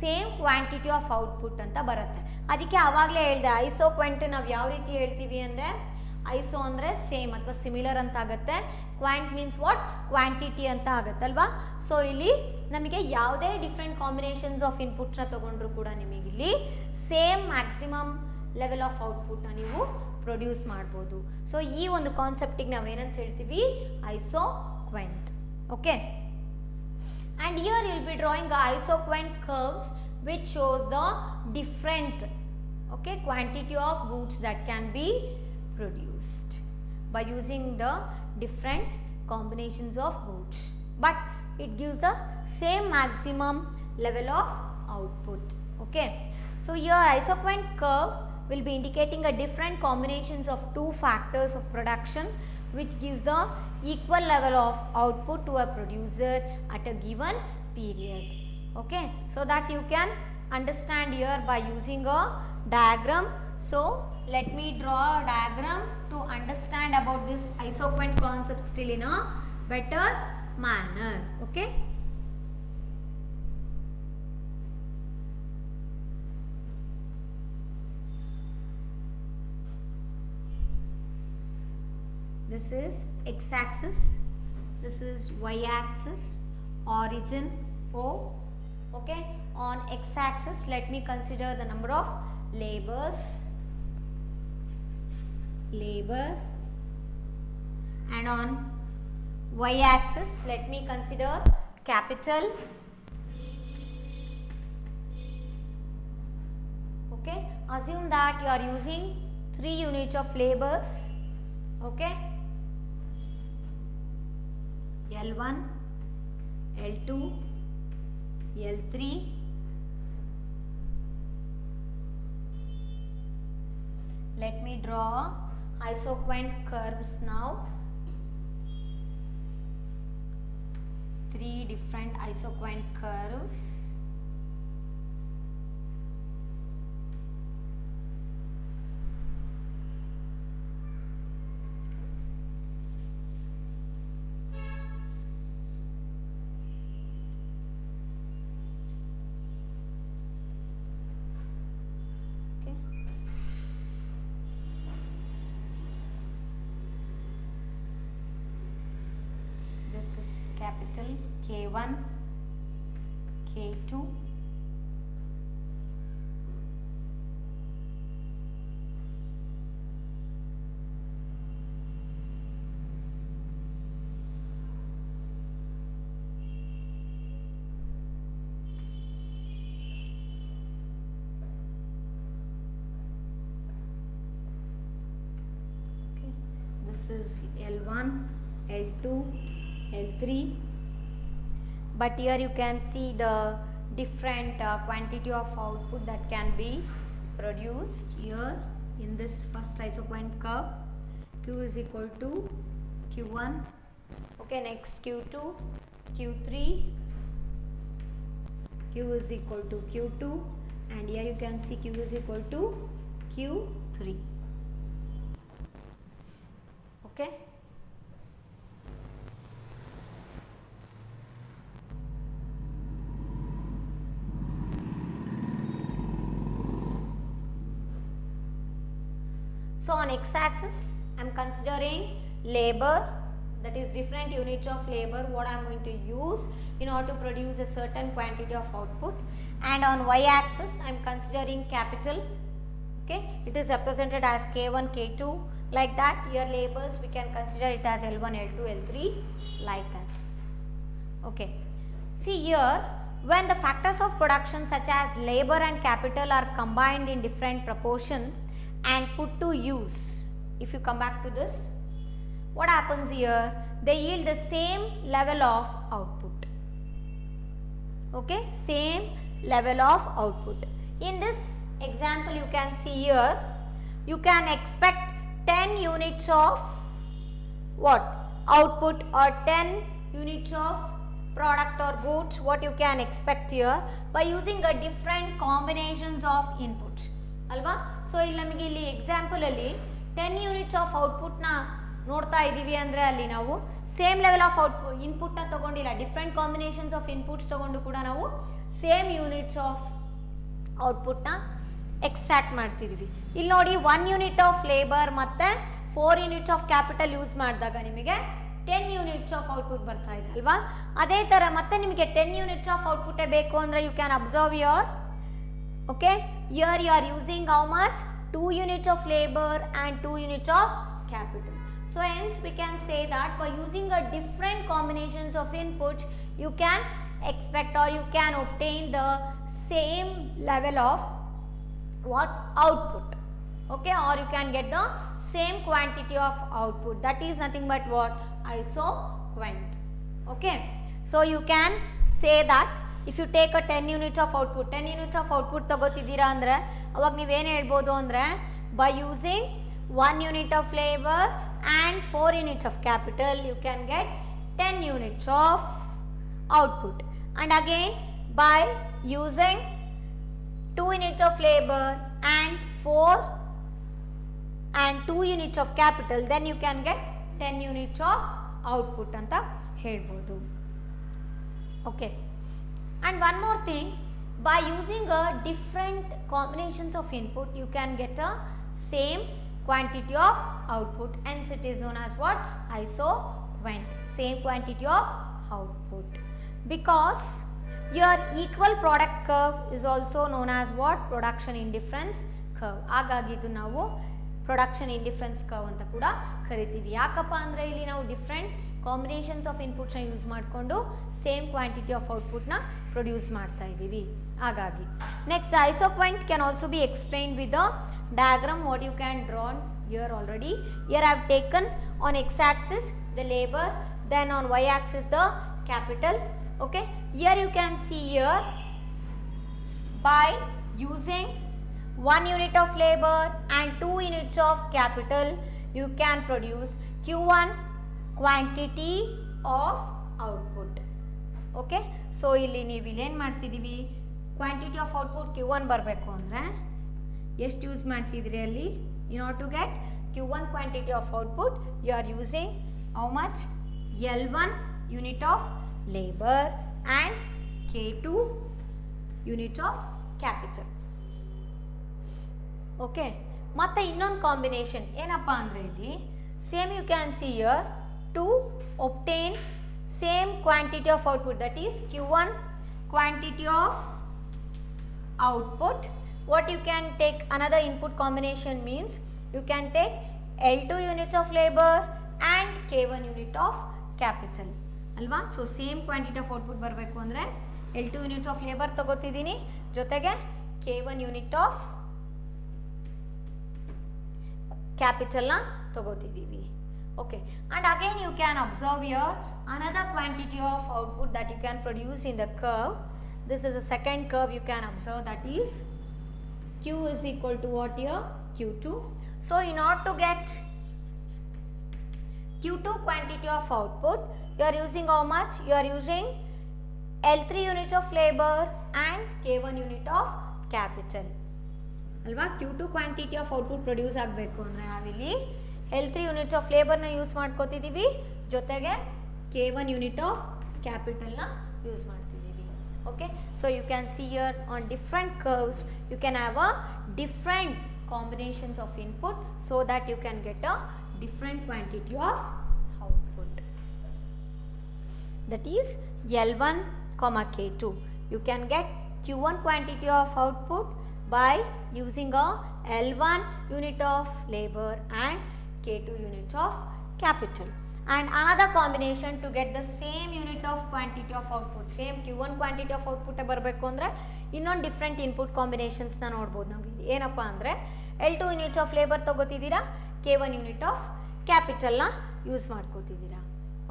same quantity of output ಅಂತ ಬರುತ್ತೆ. ಅದಕ್ಕೆ ಆವಾಗಲೇ ಹೇಳಿದೆ ಐಸೋಕ್ವೆಂಟ್ ನಾವು ಯಾವ ರೀತಿ ಹೇಳ್ತೀವಿ ಅಂದರೆ, ಐಸೋ ಅಂದರೆ ಸೇಮ್ ಅಥವಾ ಸಿಮಿಲರ್ ಅಂತ ಆಗುತ್ತೆ, ಕ್ವಾಂಟ್ ಮೀನ್ಸ್ ವಾಟ್? ಕ್ವಾಂಟಿಟಿ ಅಂತ ಆಗುತ್ತಲ್ವಾ. ಸೊ ಇಲ್ಲಿ ನಮಗೆ ಯಾವುದೇ ಡಿಫ್ರೆಂಟ್ ಕಾಂಬಿನೇಷನ್ಸ್ ಆಫ್ ಇನ್ಪುಟ್ಸ್ನ ತೊಗೊಂಡ್ರು ಕೂಡ ನಿಮಗಿಲ್ಲಿ ಸೇಮ್ ಮ್ಯಾಕ್ಸಿಮಮ್ ಲೆವೆಲ್ ಆಫ್ ಔಟ್ಪುಟ್ನ ನೀವು ಪ್ರೊಡ್ಯೂಸ್ ಮಾಡ್ಬೋದು. ಸೊ ಈ ಒಂದು ಕಾನ್ಸೆಪ್ಟಿಗೆ ನಾವು ಏನಂತ ಹೇಳ್ತೀವಿ? Isoquant. Okay, and here you will be drawing the isoquant curves which shows the different quantity of goods that can be produced by using the different combinations of goods, but it gives the same maximum level of output. Okay, so your isoquant curve will be indicating a different combinations of 2 factors of production which gives the equal level of output to a producer at a given period. Okay, so that you can understand here by using a diagram. So let me draw a diagram to understand about this isoquant concept still in a better manner. Okay, this is x axis, this is y axis, origin O. Okay, on x axis let me consider the number of labor, and on y axis let me consider capital. Okay, assume that you are using 3 units of labors. Okay, L1, L2, L3. Let me draw isoquant curves now. 3 different isoquant curves. This is capital K1, K2, okay. This is L1, L2, L3, but here you can see the different quantity of output that can be produced here in this first isoquant curve. Q is equal to Q1, okay, next Q2, Q3, Q is equal to Q2, and here you can see Q is equal to Q3. Okay. So on x axis I am considering labor, that is different units of labor what I am going to use in order to produce a certain quantity of output, and on y axis I am considering capital. Okay, it is represented as K1, K2 like that. Here labors we can consider it as L1, L2, L3 like that. Okay, see here when the factors of production such as labor and capital are combined in different proportion and put to use, if you come back to this, what happens here? They yield the same level of output. Okay, same level of output. In this example you can see here, you can expect 10 units of what? Output, or 10 units of product or goods what you can expect here by using a different combinations of inputs. Alva? So ಇಲ್ಲಿ ನಮಗೆ ಇಲ್ಲಿ example ಅಲ್ಲಿ 10 units of output ನ ನೋಡ್ತಾ ಇದೀವಿ ಅಂದ್ರೆ ಅಲ್ಲಿ ನಾವು same level of output input ನ ತಗೊಂಡಿಲ್ಲ, ಡಿಫರೆಂಟ್ ಕಾಂಬಿನೇಷನ್ಸ್ ಆಫ್ ಇನ್ಪುಟ್ಸ್ ತಗೊಂಡು ಕೂಡ ನಾವು ಸೇಮ್ ಯೂನಿಟ್ಸ್ ಆಫ್ ಔಟ್ಪುಟ್ ನ ಎಕ್ಸ್ಟ್ರಾಕ್ಟ್ ಮಾಡ್ತಿದೀವಿ. ಇಲ್ಲಿ ನೋಡಿ 1 ಯೂನಿಟ್ ಆಫ್ ಲೇಬರ್ ಮತ್ತೆ 4 ಯೂನಿಟ್ಸ್ ಆಫ್ ಕ್ಯಾಪಿಟಲ್ ಯೂಸ್ ಮಾಡಿದಾಗ ನಿಮಗೆ 10 ಯೂನಿಟ್ಸ್ ಆಫ್ ಔಟ್ಪುಟ್ ಬರ್ತಾ ಇದೆ ಅಲ್ವಾ. ಅದೇ ತರ ಮತ್ತೆ ನಿಮಗೆ 10 ಯೂನಿಟ್ಸ್ ಆಫ್ ಔಟ್ಪುಟ್ ಬೇಕು ಅಂದ್ರೆ you can observe your, okay, here you are using how much? 2 units of labor and 2 units of capital. So hence we can say that by using a different combinations of inputs you can expect or you can obtain the same level of what? Output. Okay, or you can get the same quantity of output. That is nothing but what? Isoquant. Okay, so you can say that if you take a 10 units of output, 10 units of output ತಗೋತಿದ್ದೀರಾ ಅಂದರೆ ಅವಾಗ ನೀವೇನು ಹೇಳ್ಬೋದು ಅಂದರೆ by using 1 unit of labor and 4 units of capital, you can get 10 units of output. And again by using 2 units of labor and 4 and 2 units of capital, then you can get 10 units of output anta helbodu. Okay. And one more thing, by using a different combinations of input, you can get a same quantity of output, hence it is known as what? Isoquant, same quantity of output. Because your equal product curve is also known as what? Production indifference curve. ಹಾಗಾಗಿ ಇದು ನಾವು production indifference curve ಅಂತ ಕೂಡ ಕರಿತೀವಿ. ಯಾಕಪ್ಪ ಅಂದರೆ ಇಲ್ಲಿ ನಾವು ಡಿಫ್ರೆಂಟ್ ಕಾಂಬಿನೇಷನ್ಸ್ ಆಫ್ ಇನ್ಪುಟ್ಸ್ನ ಯೂಸ್ ಮಾಡಿಕೊಂಡು ಸೇಮ್ ಕ್ವಾಂಟಿಟಿ ಆಫ್ ಔಟ್ಪುಟ್ನ ಪ್ರೊಡ್ಯೂಸ್ ಮಾಡ್ತಾ ಇದ್ದೀವಿ. ಹಾಗಾಗಿ next isoquant can also be explained with the diagram what you can draw here already. Here I have taken on x-axis the labor, then on y-axis the capital. Okay, here you can see here by using 1 unit of labor and 2 units of capital, you can produce Q1 quantity of output. Okay, so ಇಲ್ಲಿ ನೀವು ಇಲ್ಲೇನು ಮಾಡ್ತಿದ್ದೀವಿ, quantity of output Q1 ಬರಬೇಕು ಅಂದರೆ ಎಷ್ಟು use ಮಾಡ್ತಿದ್ರಿ ಅಲ್ಲಿ? in order to get Q1 quantity of output, you are using how much? L1 unit of labor and K2 unit of capital. Okay, ಮತ್ತೆ ಇನ್ನೊಂದು ಕಾಂಬಿನೇಷನ್ ಏನಪ್ಪ ಅಂದರೆ ಇಲ್ಲಿ same you can see here to obtain same quantity of output, that is Q1 quantity of output. What you can take another input combination means you can take L2 units of labor and K1 unit of capital ಅಲ್ವಾ. So same quantity of output ಬರಬೇಕು ಅಂದರೆ L2 units of labour ತಗೋತಿದ್ದೀನಿ, ಜೊತೆಗೆ K1 unit of ಕ್ಯಾಪಿಟಲ್ನ ತಗೋತಿದ್ದೀವಿ. Okay, and again you can observe here another quantity of output that you can produce in the curve. This is the second curve you can observe, that is Q is equal to what here? Q2. So in order to get Q2 quantity of output, you are using how much? You are using L3 units of labor and K1 unit of capital. ಅಲ್ವಾ, Q2 quantity of output produce ಆಗಬೇಕು ಅಂದರೆ ನಾವಿಲ್ಲಿ L3 units of ಲೇಬರ್ನ use ಮಾಡ್ಕೋತಿದ್ದೀವಿ, ಜೊತೆಗೆ K1 unit of ಕ್ಯಾಪಿಟಲ್ನ use ಮಾಡ್ತಿದ್ದೀವಿ. Okay, so you can see here on different curves you can have a different combinations of input so that you can get a different quantity of output, that is L1 comma K2. You can get Q1 quantity of output by using a L1 unit of labor and K2 unit of capital. And another combination to get the same unit of quantity of output, same Q1 quantity of output ಬರಬೇಕು ಅಂದರೆ ಇನ್ನೊಂದು different input ಕಾಂಬಿನೇಷನ್ಸ್ನ ನೋಡ್ಬೋದು ನಾವು ಇಲ್ಲಿ. ಏನಪ್ಪ ಅಂದರೆ L2 units of labour ತಗೋತಿದ್ದೀರಾ, K1 unit of ಕ್ಯಾಪಿಟಲ್ನ ಯೂಸ್ ಮಾಡ್ಕೋತಿದ್ದೀರಾ.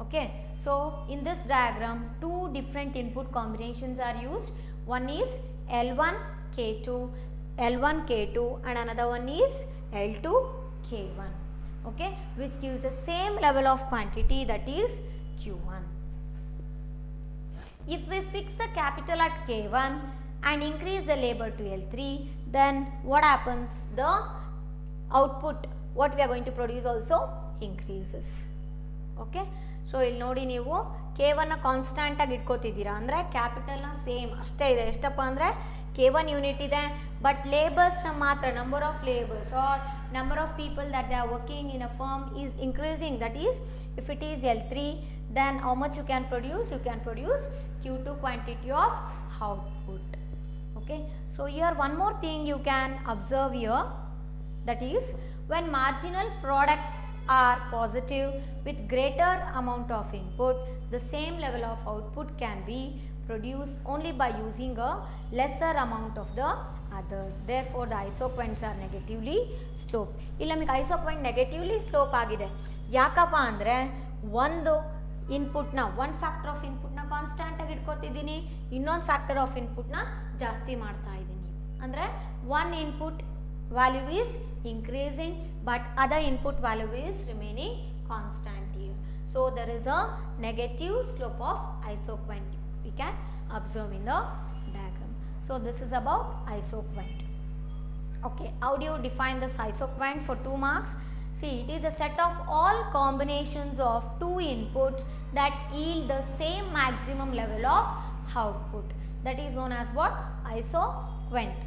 Okay, so in this diagram two different input combinations are used. One is L1 K2 and another one is L2 K1. Okay, which gives the same level of quantity, that is Q1. If we fix the capital at K1 and increase the labor to L3, then what happens? The output what we are going to produce also increases. Okay, so ಇಲ್ಲಿ ನೋಡಿ ನೀವು K1 ಕಾನ್ಸ್ಟೆಂಟಾಗಿ ಇಟ್ಕೋತಿದ್ದೀರಾ ಅಂದರೆ ಕ್ಯಾಪಿಟಲ್ನ same ಅಷ್ಟೇ ಇದೆ. ಎಷ್ಟಪ್ಪ ಅಂದರೆ K1 unit ಇದೆ, but ಲೇಬರ್ಸ್ನ ಮಾತ್ರ number of labours are number of people that they are working in a firm is increasing. That is, if it is L3, then how much you can produce? You can produce Q2 quantity of output. Okay, so here one more thing you can observe here, that is when marginal products are positive with greater amount of input, the same level of output can be produced only by using a lesser amount of the other. Therefore the isoquants are negatively sloped. ಇಲ್ಲಿ ನಮಗೆ ಐಸೋಕ್ವೆಂಟ್ negatively slope ಆಗಿದೆ. ಯಾಕಪ್ಪ ಅಂದರೆ ಒಂದು ಇನ್ಪುಟ್ನ one factor of ಇನ್ಪುಟ್ನ ಕಾನ್ಸ್ಟೆಂಟಾಗಿ ಇಟ್ಕೋತಿದ್ದೀನಿ, ಇನ್ನೊಂದು factor of ಇನ್ಪುಟ್ನ ಜಾಸ್ತಿ ಮಾಡ್ತಾ ಇದ್ದೀನಿ. ಅಂದರೆ one input value is increasing but other input value is remaining constant here. So there is a negative slope of isoquant we can observe in the diagram. So this is about isoquant. Okay, how do you define this isoquant for 2 marks? See, it is a set of all combinations of 2 inputs that yield the same maximum level of output. That is known as what? Isoquant.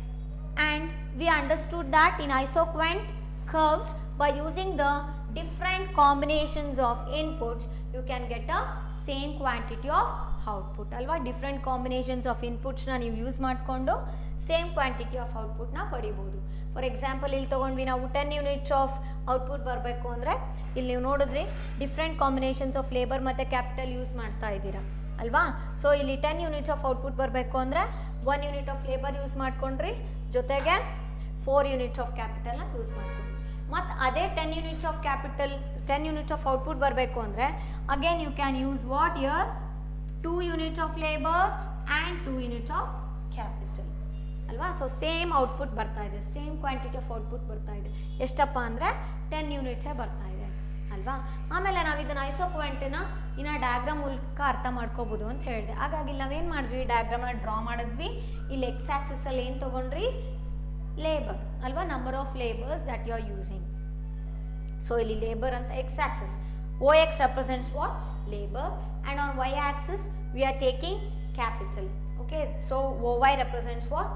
And we understood that in isoquant curves, by using the different combinations of inputs, you can get a same quantity of output alva. Different combinations of inputs na ನೀವು use ಮಾಡಿಕೊಂಡು same quantity of ಔಟ್ಪುಟ್ನ ಪಡಿಬೋದು. For example ಇಲ್ಲಿ ತೊಗೊಂಡ್ವಿ ನಾವು 10 units of output ಬರಬೇಕು ಅಂದರೆ ಇಲ್ಲಿ ನೀವು ನೋಡಿದ್ರಿ ಡಿಫ್ರೆಂಟ್ ಕಾಂಬಿನೇಷನ್ಸ್ ಆಫ್ ಲೇಬರ್ ಮತ್ತು ಕ್ಯಾಪಿಟಲ್ ಯೂಸ್ ಮಾಡ್ತಾ ಇದ್ದೀರಾ ಅಲ್ವಾ. ಸೊ ಇಲ್ಲಿ 10 ಯೂನಿಟ್ಸ್ ಆಫ್ ಔಟ್ಪುಟ್ ಬರಬೇಕು ಅಂದರೆ 1 ಯೂನಿಟ್ ಆಫ್ ಲೇಬರ್ ಯೂಸ್ ಮಾಡ್ಕೊಂಡ್ರಿ, ಜೊತೆಗೆ 4 ಯೂನಿಟ್ಸ್ ಆಫ್ ಕ್ಯಾಪಿಟಲ್ನ ಯೂಸ್ ಮಾಡ್ಕೊಂಡ್ರಿ. ಮತ್ತು ಅದೇ 10 units of capital 10 units of output ಬರಬೇಕು ಅಂದರೆ again you can use what your 2 units of labour and 2 units of capital ಅಲ್ವಾ. ಸೊ ಸೇಮ್ ಔಟ್ಪುಟ್ ಬರ್ತಾ ಇದೆ, ಸೇಮ್ ಕ್ವಾಂಟಿಟಿ ಆಫ್ ಔಟ್ಪುಟ್ ಬರ್ತಾ ಇದೆ. ಎಷ್ಟಪ್ಪ ಅಂದರೆ 10 ಯೂನಿಟ್ಸೇ ಬರ್ತಾ ಇದೆ ಅಲ್ವಾ. ಆಮೇಲೆ ನಾವು ಇದನ್ನು ಐಸೋಕ್ವೆಂಟನ್ನ ಇನ್ನು ಡಯಾಗ್ರಾಮ್ ಮೂಲಕ ಅರ್ಥ ಮಾಡ್ಕೋಬೋದು ಅಂತ ಹೇಳಿದೆ. ಹಾಗಾಗಿ ನಾವೇನು ಮಾಡಿದ್ವಿ, ಡಯಾಗ್ರಾಮ್ನ ಡ್ರಾ ಮಾಡಿದ್ವಿ. ಇಲ್ಲಿ ಎಕ್ಸ್ ಆಕ್ಸಿಸಲ್ಲಿ ಏನು ತೊಗೊಂಡ್ರಿ, ಲೇಬರ್ ಅಲ್ವಾ, number of labours that you are using. So ಇಲ್ಲಿ ಲೇಬರ್ ಅಂತ x axis, O X represents what, labor, and on y axis we are taking capital. Okay, so OY represents what,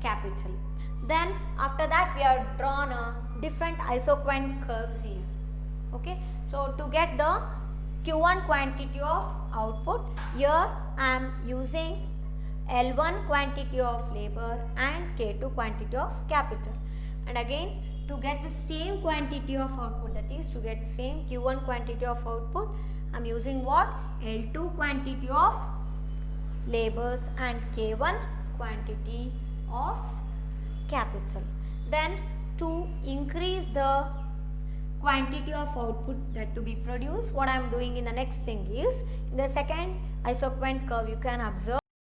capital. Then after that we have drawn a different isoquant curves here. Okay, so to get the Q1 quantity of output, here I am using L1 quantity of labor and K2 quantity of capital. And again to get the same quantity of output, that is to get same Q1 quantity of output, I am using what, L2 quantity of labors and K1 quantity of capital. Then to increase the quantity of output that to be produced, what I am doing in the next thing is, in the second isoquant curve you can observe